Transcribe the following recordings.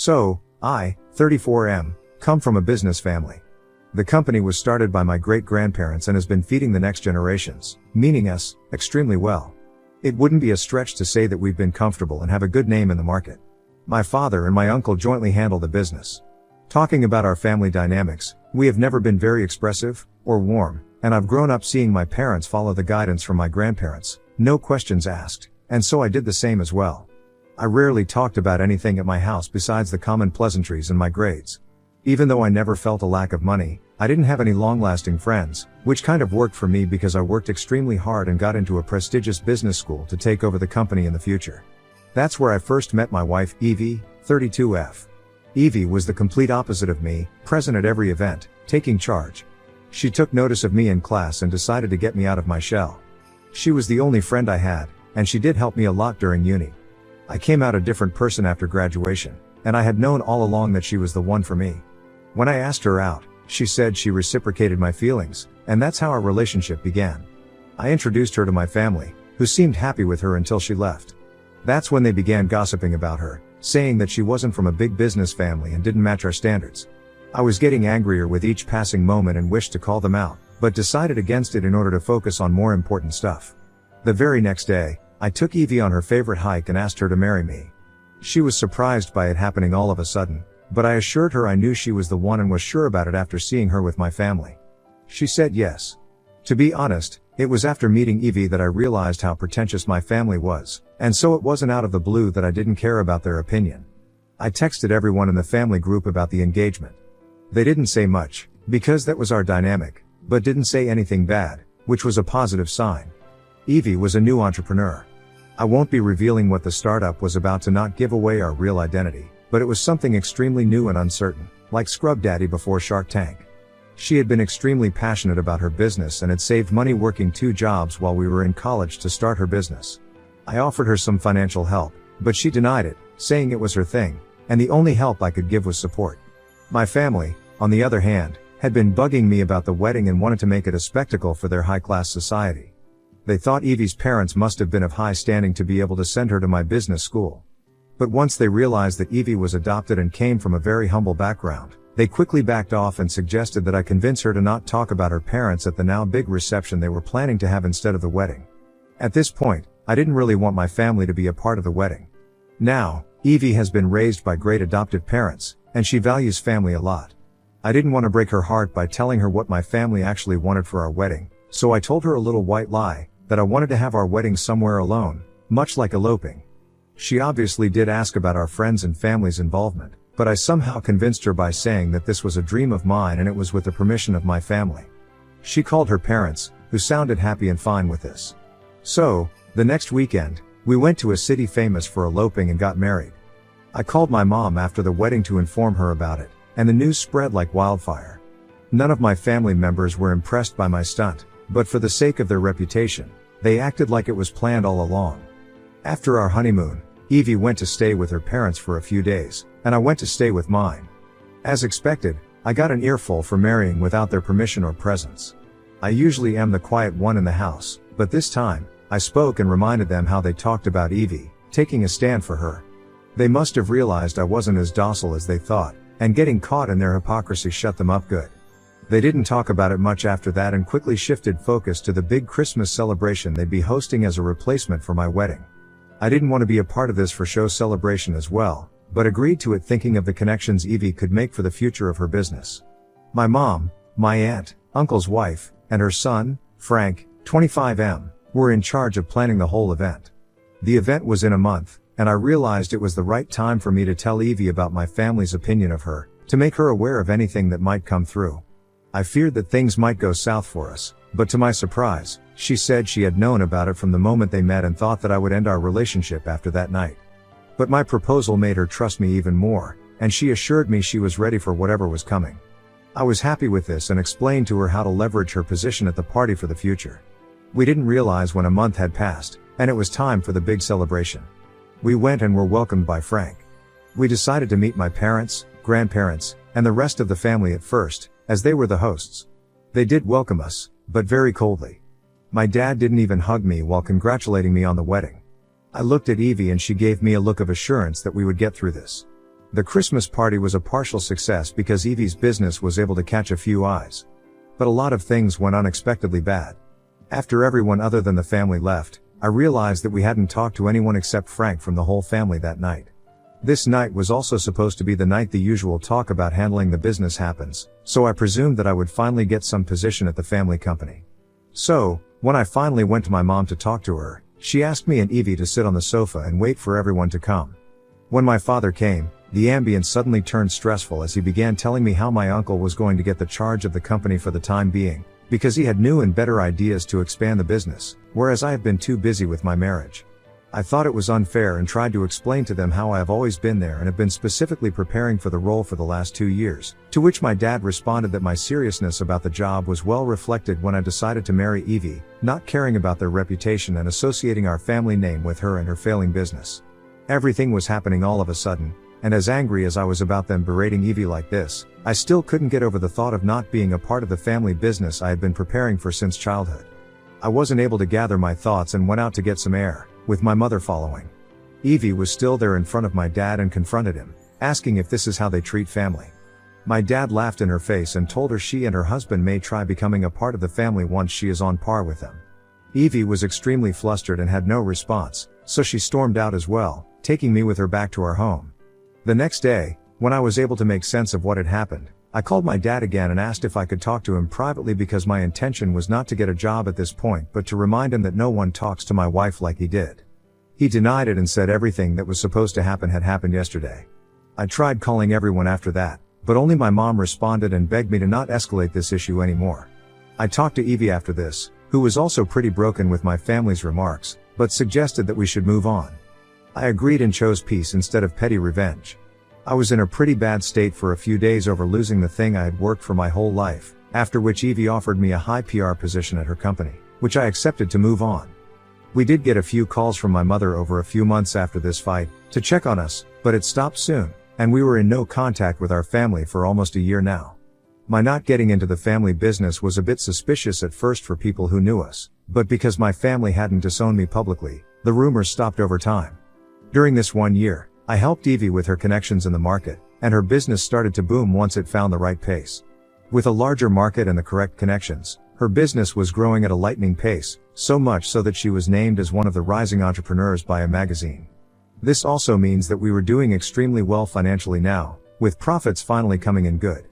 So, I, 34M, come from a business family. The company was started by my great-grandparents and has been feeding the next generations, meaning us, extremely well. It wouldn't be a stretch to say that we've been comfortable and have a good name in the market. My father and my uncle jointly handle the business. Talking about our family dynamics, we have never been very expressive, or warm, and I've grown up seeing my parents follow the guidance from my grandparents, no questions asked, and so I did the same as well. I rarely talked about anything at my house besides the common pleasantries and my grades. Even though I never felt a lack of money, I didn't have any long-lasting friends, which kind of worked for me because I worked extremely hard and got into a prestigious business school to take over the company in the future. That's where I first met my wife, Evie, 32F. Evie was the complete opposite of me, present at every event, taking charge. She took notice of me in class and decided to get me out of my shell. She was the only friend I had, and she did help me a lot during uni. I came out a different person after graduation, and I had known all along that she was the one for me. When I asked her out, she said she reciprocated my feelings, and that's how our relationship began. I introduced her to my family, who seemed happy with her until she left. That's when they began gossiping about her, saying that she wasn't from a big business family and didn't match our standards. I was getting angrier with each passing moment and wished to call them out, but decided against it in order to focus on more important stuff. The very next day, I took Evie on her favorite hike and asked her to marry me. She was surprised by it happening all of a sudden, but I assured her I knew she was the one and was sure about it after seeing her with my family. She said yes. To be honest, it was after meeting Evie that I realized how pretentious my family was, and so it wasn't out of the blue that I didn't care about their opinion. I texted everyone in the family group about the engagement. They didn't say much, because that was our dynamic, but didn't say anything bad, which was a positive sign. Evie was a new entrepreneur. I won't be revealing what the startup was about to not give away our real identity, but it was something extremely new and uncertain, like Scrub Daddy before Shark Tank. She had been extremely passionate about her business and had saved money working 2 jobs while we were in college to start her business. I offered her some financial help, but she denied it, saying it was her thing, and the only help I could give was support. My family, on the other hand, had been bugging me about the wedding and wanted to make it a spectacle for their high-class society. They thought Evie's parents must have been of high standing to be able to send her to my business school. But once they realized that Evie was adopted and came from a very humble background, they quickly backed off and suggested that I convince her to not talk about her parents at the now big reception they were planning to have instead of the wedding. At this point, I didn't really want my family to be a part of the wedding. Now, Evie has been raised by great adoptive parents, and she values family a lot. I didn't want to break her heart by telling her what my family actually wanted for our wedding, so I told her a little white lie, that I wanted to have our wedding somewhere alone, much like eloping. She obviously did ask about our friends and family's involvement, but I somehow convinced her by saying that this was a dream of mine and it was with the permission of my family. She called her parents, who sounded happy and fine with this. So, the next weekend, we went to a city famous for eloping and got married. I called my mom after the wedding to inform her about it, and the news spread like wildfire. None of my family members were impressed by my stunt, but for the sake of their reputation, they acted like it was planned all along. After our honeymoon, Evie went to stay with her parents for a few days, and I went to stay with mine. As expected, I got an earful for marrying without their permission or presence. I usually am the quiet one in the house, but this time, I spoke and reminded them how they talked about Evie, taking a stand for her. They must have realized I wasn't as docile as they thought, and getting caught in their hypocrisy shut them up good. They didn't talk about it much after that and quickly shifted focus to the big Christmas celebration they'd be hosting as a replacement for my wedding. I didn't want to be a part of this for show celebration as well, but agreed to it thinking of the connections Evie could make for the future of her business. My mom, my aunt, uncle's wife, and her son, Frank, 25M, were in charge of planning the whole event. The event was in a month, and I realized it was the right time for me to tell Evie about my family's opinion of her, to make her aware of anything that might come through. I feared that things might go south for us, but to my surprise, she said she had known about it from the moment they met and thought that I would end our relationship after that night. But my proposal made her trust me even more, and she assured me she was ready for whatever was coming. I was happy with this and explained to her how to leverage her position at the party for the future. We didn't realize when a month had passed, and it was time for the big celebration. We went and were welcomed by Frank. We decided to meet my parents, grandparents, and the rest of the family at first, as they were the hosts. They did welcome us, but very coldly. My dad didn't even hug me while congratulating me on the wedding. I looked at Evie and she gave me a look of assurance that we would get through this. The Christmas party was a partial success because Evie's business was able to catch a few eyes. But a lot of things went unexpectedly bad. After everyone other than the family left, I realized that we hadn't talked to anyone except Frank from the whole family that night. This night was also supposed to be the night the usual talk about handling the business happens, so I presumed that I would finally get some position at the family company. So, when I finally went to my mom to talk to her, she asked me and Evie to sit on the sofa and wait for everyone to come. When my father came, the ambience suddenly turned stressful as he began telling me how my uncle was going to get the charge of the company for the time being, because he had new and better ideas to expand the business, whereas I have been too busy with my marriage. I thought it was unfair and tried to explain to them how I have always been there and have been specifically preparing for the role for the last 2 years, to which my dad responded that my seriousness about the job was well reflected when I decided to marry Evie, not caring about their reputation and associating our family name with her and her failing business. Everything was happening all of a sudden, and as angry as I was about them berating Evie like this, I still couldn't get over the thought of not being a part of the family business I had been preparing for since childhood. I wasn't able to gather my thoughts and went out to get some air, with my mother following. Evie was still there in front of my dad and confronted him, asking if this is how they treat family. My dad laughed in her face and told her she and her husband may try becoming a part of the family once she is on par with them. Evie was extremely flustered and had no response, so she stormed out as well, taking me with her back to our home. The next day, when I was able to make sense of what had happened, I called my dad again and asked if I could talk to him privately because my intention was not to get a job at this point but to remind him that no one talks to my wife like he did. He denied it and said everything that was supposed to happen had happened yesterday. I tried calling everyone after that, but only my mom responded and begged me to not escalate this issue anymore. I talked to Evie after this, who was also pretty broken with my family's remarks, but suggested that we should move on. I agreed and chose peace instead of petty revenge. I was in a pretty bad state for a few days over losing the thing I had worked for my whole life, after which Evie offered me a high PR position at her company, which I accepted to move on. We did get a few calls from my mother over a few months after this fight, to check on us, but it stopped soon, and we were in no contact with our family for almost a year now. My not getting into the family business was a bit suspicious at first for people who knew us, but because my family hadn't disowned me publicly, the rumors stopped over time. During this 1 year, I helped Evie with her connections in the market, and her business started to boom once it found the right pace. With a larger market and the correct connections, her business was growing at a lightning pace, so much so that she was named as one of the rising entrepreneurs by a magazine. This also means that we were doing extremely well financially now, with profits finally coming in good.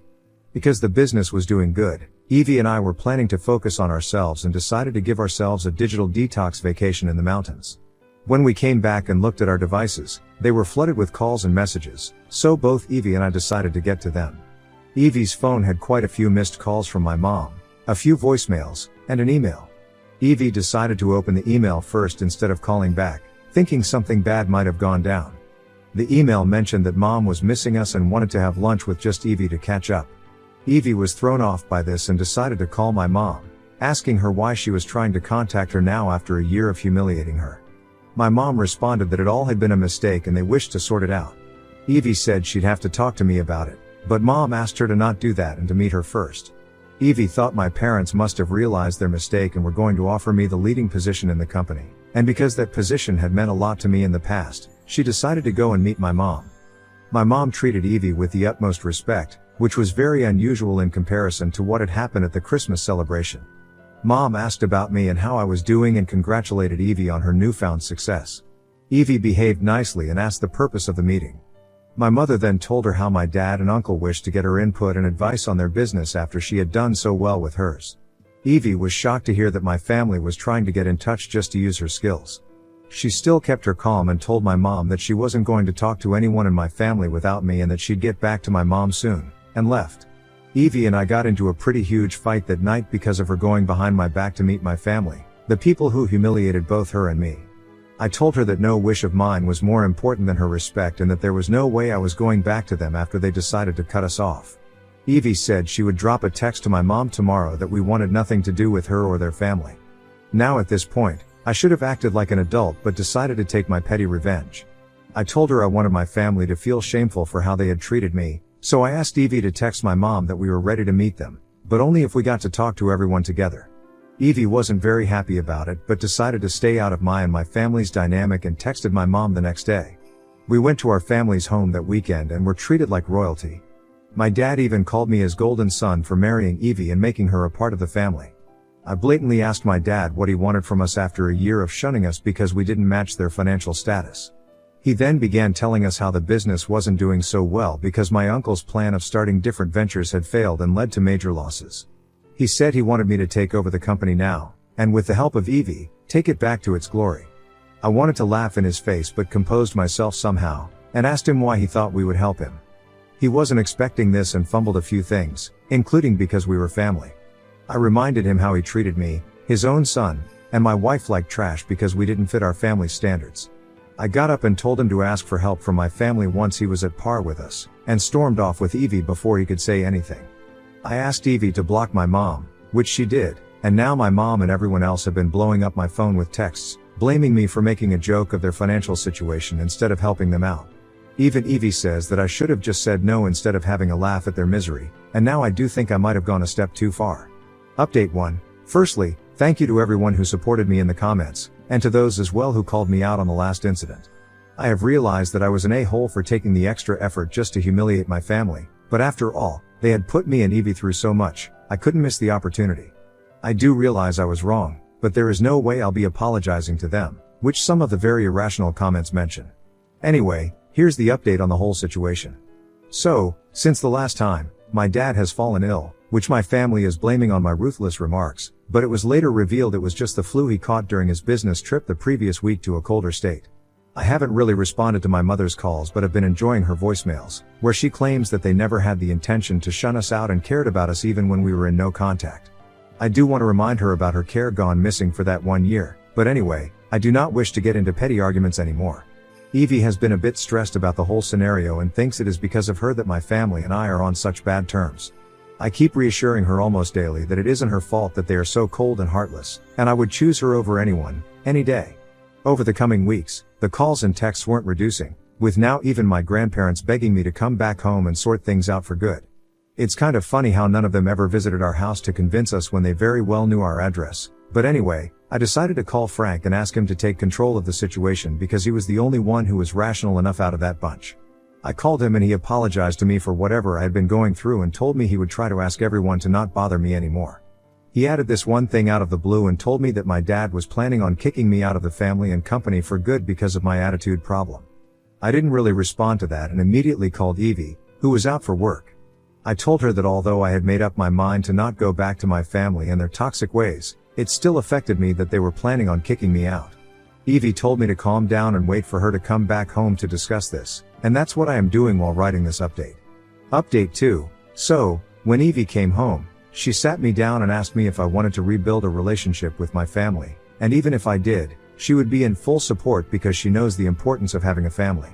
Because the business was doing good, Evie and I were planning to focus on ourselves and decided to give ourselves a digital detox vacation in the mountains. When we came back and looked at our devices, they were flooded with calls and messages, so both Evie and I decided to get to them. Evie's phone had quite a few missed calls from my mom, a few voicemails, and an email. Evie decided to open the email first instead of calling back, thinking something bad might have gone down. The email mentioned that mom was missing us and wanted to have lunch with just Evie to catch up. Evie was thrown off by this and decided to call my mom, asking her why she was trying to contact her now after a year of humiliating her. My mom responded that it all had been a mistake and they wished to sort it out. Evie said she'd have to talk to me about it, but mom asked her to not do that and to meet her first. Evie thought my parents must have realized their mistake and were going to offer me the leading position in the company, and because that position had meant a lot to me in the past, she decided to go and meet my mom. My mom treated Evie with the utmost respect, which was very unusual in comparison to what had happened at the Christmas celebration. Mom asked about me and how I was doing and congratulated Evie on her newfound success. Evie behaved nicely and asked the purpose of the meeting. My mother then told her how my dad and uncle wished to get her input and advice on their business after she had done so well with hers. Evie was shocked to hear that my family was trying to get in touch just to use her skills. She still kept her calm and told my mom that she wasn't going to talk to anyone in my family without me and that she'd get back to my mom soon, and left. Evie and I got into a pretty huge fight that night because of her going behind my back to meet my family, the people who humiliated both her and me. I told her that no wish of mine was more important than her respect and that there was no way I was going back to them after they decided to cut us off. Evie said she would drop a text to my mom tomorrow that we wanted nothing to do with her or their family. Now at this point, I should have acted like an adult but decided to take my petty revenge. I told her I wanted my family to feel shameful for how they had treated me, so I asked Evie to text my mom that we were ready to meet them, but only if we got to talk to everyone together. Evie wasn't very happy about it but decided to stay out of my and my family's dynamic and texted my mom the next day. We went to our family's home that weekend and were treated like royalty. My dad even called me his golden son for marrying Evie and making her a part of the family. I blatantly asked my dad what he wanted from us after a year of shunning us because we didn't match their financial status. He then began telling us how the business wasn't doing so well because my uncle's plan of starting different ventures had failed and led to major losses. He said he wanted me to take over the company now, and with the help of Evie, take it back to its glory. I wanted to laugh in his face but composed myself somehow, and asked him why he thought we would help him. He wasn't expecting this and fumbled a few things, including because we were family. I reminded him how he treated me, his own son, and my wife like trash because we didn't fit our family standards. I got up and told him to ask for help from my family once he was at par with us, and stormed off with Evie before he could say anything. I asked Evie to block my mom, which she did, and now my mom and everyone else have been blowing up my phone with texts, blaming me for making a joke of their financial situation instead of helping them out. Even Evie says that I should have just said no instead of having a laugh at their misery, and now I do think I might have gone a step too far. Update 1. Firstly, thank you to everyone who supported me in the comments, and to those as well who called me out on the last incident. I have realized that I was an a-hole for taking the extra effort just to humiliate my family, but after all, they had put me and Evie through so much, I couldn't miss the opportunity. I do realize I was wrong, but there is no way I'll be apologizing to them, which some of the very irrational comments mention. Anyway, here's the update on the whole situation. So, since the last time, my dad has fallen ill, which my family is blaming on my ruthless remarks, but it was later revealed it was just the flu he caught during his business trip the previous week to a colder state. I haven't really responded to my mother's calls but have been enjoying her voicemails, where she claims that they never had the intention to shun us out and cared about us even when we were in no contact. I do want to remind her about her care gone missing for that 1 year, but anyway, I do not wish to get into petty arguments anymore. Evie has been a bit stressed about the whole scenario and thinks it is because of her that my family and I are on such bad terms. I keep reassuring her almost daily that it isn't her fault that they are so cold and heartless, and I would choose her over anyone, any day. Over the coming weeks, the calls and texts weren't reducing, with now even my grandparents begging me to come back home and sort things out for good. It's kind of funny how none of them ever visited our house to convince us when they very well knew our address, but anyway, I decided to call Frank and ask him to take control of the situation because he was the only one who was rational enough out of that bunch. I called him and he apologized to me for whatever I had been going through and told me he would try to ask everyone to not bother me anymore. He added this one thing out of the blue and told me that my dad was planning on kicking me out of the family and company for good because of my attitude problem. I didn't really respond to that and immediately called Evie, who was out for work. I told her that although I had made up my mind to not go back to my family and their toxic ways, it still affected me that they were planning on kicking me out. Evie told me to calm down and wait for her to come back home to discuss this, and that's what I am doing while writing this update. Update 2. So, when Evie came home, she sat me down and asked me if I wanted to rebuild a relationship with my family, and even if I did, she would be in full support because she knows the importance of having a family.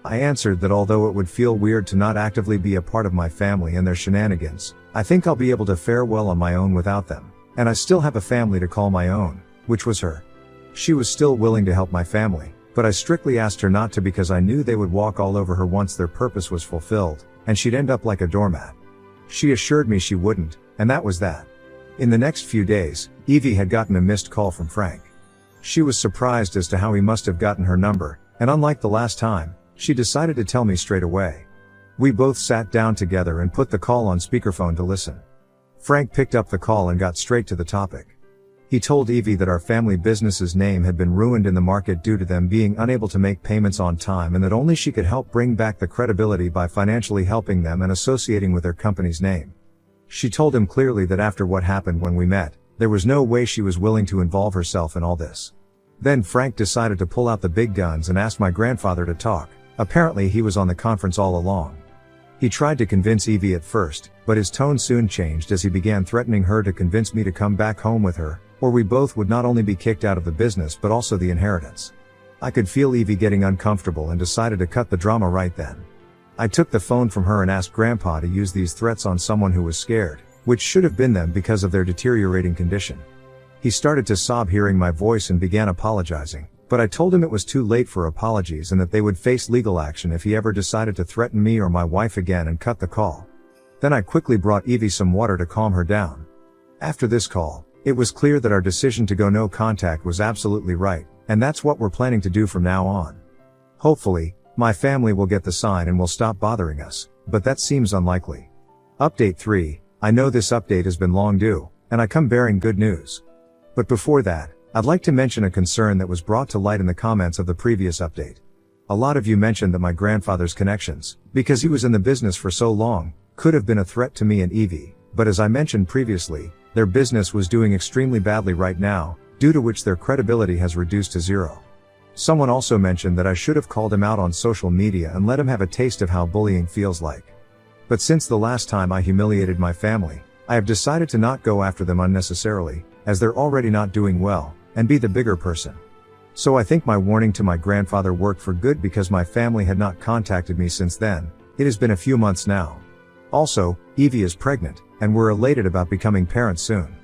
I answered that although it would feel weird to not actively be a part of my family and their shenanigans, I think I'll be able to fare well on my own without them, and I still have a family to call my own, which was her. She was still willing to help my family, but I strictly asked her not to because I knew they would walk all over her once their purpose was fulfilled, and she'd end up like a doormat. She assured me she wouldn't, and that was that. In the next few days, Evie had gotten a missed call from Frank. She was surprised as to how he must have gotten her number, and unlike the last time, she decided to tell me straight away. We both sat down together and put the call on speakerphone to listen. Frank picked up the call and got straight to the topic. He told Evie that our family business's name had been ruined in the market due to them being unable to make payments on time and that only she could help bring back the credibility by financially helping them and associating with their company's name. She told him clearly that after what happened when we met, there was no way she was willing to involve herself in all this. Then Frank decided to pull out the big guns and ask my grandfather to talk. Apparently he was on the conference all along. He tried to convince Evie at first, but his tone soon changed as he began threatening her to convince me to come back home with her, or we both would not only be kicked out of the business but also the inheritance. I could feel Evie getting uncomfortable and decided to cut the drama right then. I took the phone from her and asked Grandpa to use these threats on someone who was scared, which should have been them because of their deteriorating condition. He started to sob hearing my voice and began apologizing, but I told him it was too late for apologies and that they would face legal action if he ever decided to threaten me or my wife again and cut the call. Then I quickly brought Evie some water to calm her down. After this call, it was clear that our decision to go no contact was absolutely right, and that's what we're planning to do from now on. Hopefully, My family will get the sign and will stop bothering us, but that seems unlikely. Update 3, I know this update has been long due, and I come bearing good news. But before that, I'd like to mention a concern that was brought to light in the comments of the previous update. A lot of you mentioned that my grandfather's connections, because he was in the business for so long, could have been a threat to me and Evie, but as I mentioned previously, their business was doing extremely badly right now, due to which their credibility has reduced to zero. Someone also mentioned that I should have called him out on social media and let him have a taste of how bullying feels like. But since the last time I humiliated my family, I have decided to not go after them unnecessarily, as they're already not doing well, and be the bigger person. So I think my warning to my grandfather worked for good because my family had not contacted me since then. It has been a few months now. Also, Evie is pregnant, and we're elated about becoming parents soon.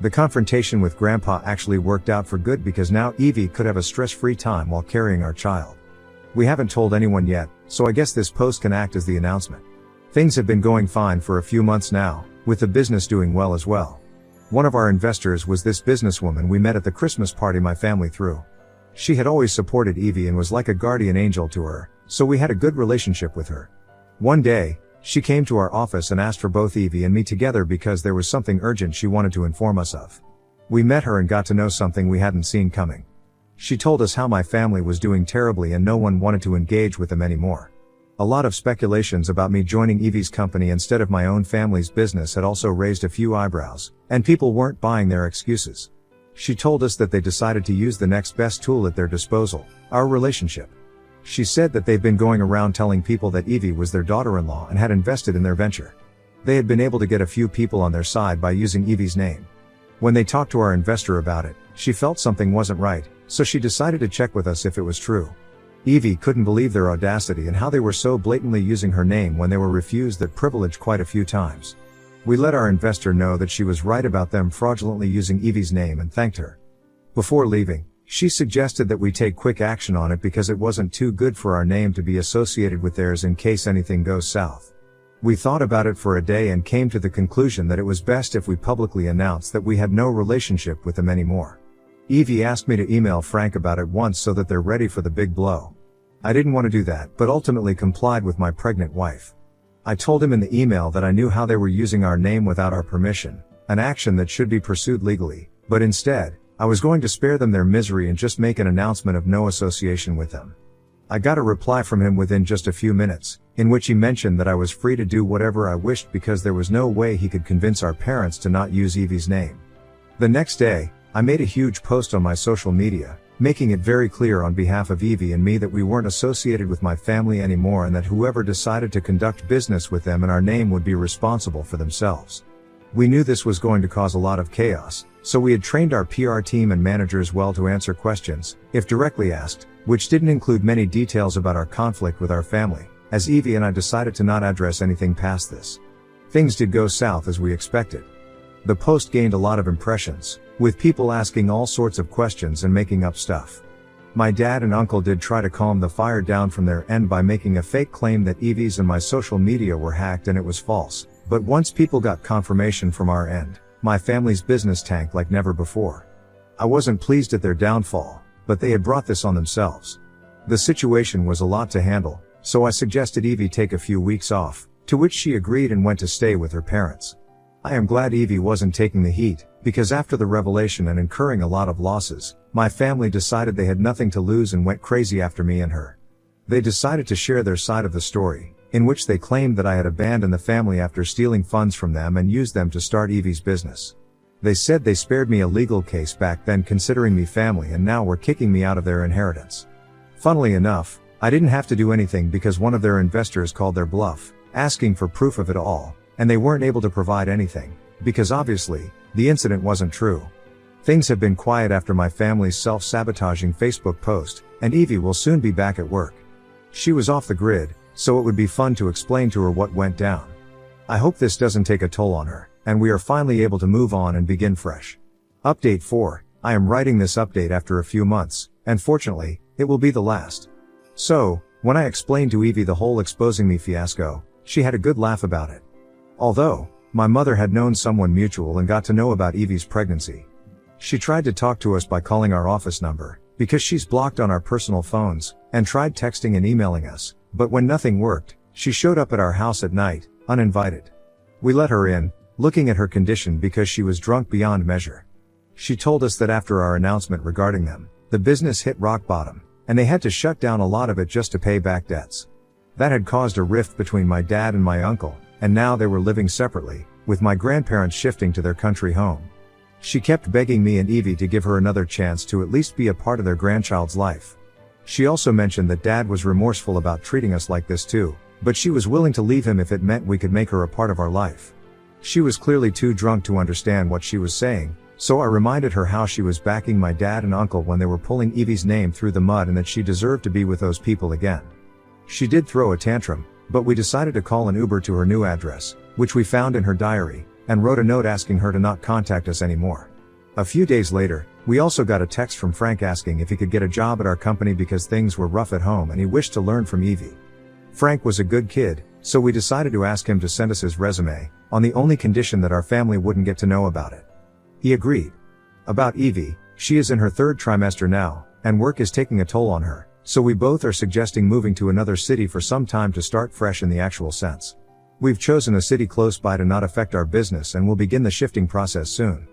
The confrontation with Grandpa actually worked out for good because now Evie could have a stress-free time while carrying our child. We haven't told anyone yet, so I guess this post can act as the announcement. Things have been going fine for a few months now, with the business doing well as well. One of our investors was this businesswoman we met at the Christmas party my family threw. She had always supported Evie and was like a guardian angel to her, so we had a good relationship with her. One day, she came to our office and asked for both Evie and me together because there was something urgent she wanted to inform us of. We met her and got to know something we hadn't seen coming. She told us how my family was doing terribly and no one wanted to engage with them anymore. A lot of speculations about me joining Evie's company instead of my own family's business had also raised a few eyebrows, and people weren't buying their excuses. She told us that they decided to use the next best tool at their disposal, our relationship. She said that they've been going around telling people that Evie was their daughter-in-law and had invested in their venture. They had been able to get a few people on their side by using Evie's name. When they talked to our investor about it, she felt something wasn't right, so she decided to check with us if it was true. Evie couldn't believe their audacity and how they were so blatantly using her name when they were refused that privilege quite a few times. We let our investor know that she was right about them fraudulently using Evie's name and thanked her. Before leaving, she suggested that we take quick action on it because it wasn't too good for our name to be associated with theirs in case anything goes south. We thought about it for a day and came to the conclusion that it was best if we publicly announced that we had no relationship with them anymore. Evie asked me to email Frank about it once so that they're ready for the big blow. I didn't want to do that, but ultimately complied with my pregnant wife. I told him in the email that I knew how they were using our name without our permission, an action that should be pursued legally, but instead, I was going to spare them their misery and just make an announcement of no association with them. I got a reply from him within just a few minutes, in which he mentioned that I was free to do whatever I wished because there was no way he could convince our parents to not use Evie's name. The next day, I made a huge post on my social media, making it very clear on behalf of Evie and me that we weren't associated with my family anymore and that whoever decided to conduct business with them in our name would be responsible for themselves. We knew this was going to cause a lot of chaos, so we had trained our PR team and managers well to answer questions, if directly asked, which didn't include many details about our conflict with our family, as Evie and I decided to not address anything past this. Things did go south as we expected. The post gained a lot of impressions, with people asking all sorts of questions and making up stuff. My dad and uncle did try to calm the fire down from their end by making a fake claim that Evie's and my social media were hacked and it was false, but once people got confirmation from our end, my family's business tanked like never before. I wasn't pleased at their downfall, but they had brought this on themselves. The situation was a lot to handle, so I suggested Evie take a few weeks off, to which she agreed and went to stay with her parents. I am glad Evie wasn't taking the heat, because after the revelation and incurring a lot of losses, my family decided they had nothing to lose and went crazy after me and her. They decided to share their side of the story, in which they claimed that I had abandoned the family after stealing funds from them and used them to start Evie's business. They said they spared me a legal case back then considering me family and now were kicking me out of their inheritance. Funnily enough, I didn't have to do anything because one of their investors called their bluff, asking for proof of it all, and they weren't able to provide anything, because obviously, the incident wasn't true. Things have been quiet after my family's self-sabotaging Facebook post, and Evie will soon be back at work. She was off the grid, so it would be fun to explain to her what went down. I hope this doesn't take a toll on her, and we are finally able to move on and begin fresh. Update 4, I am writing this update after a few months, and fortunately, it will be the last. So, when I explained to Evie the whole exposing me fiasco, she had a good laugh about it. Although, my mother had known someone mutual and got to know about Evie's pregnancy. She tried to talk to us by calling our office number, because she's blocked on our personal phones, and tried texting and emailing us, but when nothing worked, she showed up at our house at night, uninvited. We let her in, looking at her condition because she was drunk beyond measure. She told us that after our announcement regarding them, the business hit rock bottom, and they had to shut down a lot of it just to pay back debts. That had caused a rift between my dad and my uncle, and now they were living separately, with my grandparents shifting to their country home. She kept begging me and Evie to give her another chance to at least be a part of their grandchild's life. She also mentioned that Dad was remorseful about treating us like this too, but she was willing to leave him if it meant we could make her a part of our life. She was clearly too drunk to understand what she was saying, so I reminded her how she was backing my dad and uncle when they were pulling Evie's name through the mud and that she deserved to be with those people again. She did throw a tantrum, but we decided to call an Uber to her new address, which we found in her diary, and wrote a note asking her to not contact us anymore. A few days later, we also got a text from Frank asking if he could get a job at our company because things were rough at home and he wished to learn from Evie. Frank was a good kid, so we decided to ask him to send us his resume, on the only condition that our family wouldn't get to know about it. He agreed. About Evie, she is in her 3rd trimester now, and work is taking a toll on her, so we both are suggesting moving to another city for some time to start fresh in the actual sense. We've chosen a city close by to not affect our business and will begin the shifting process soon.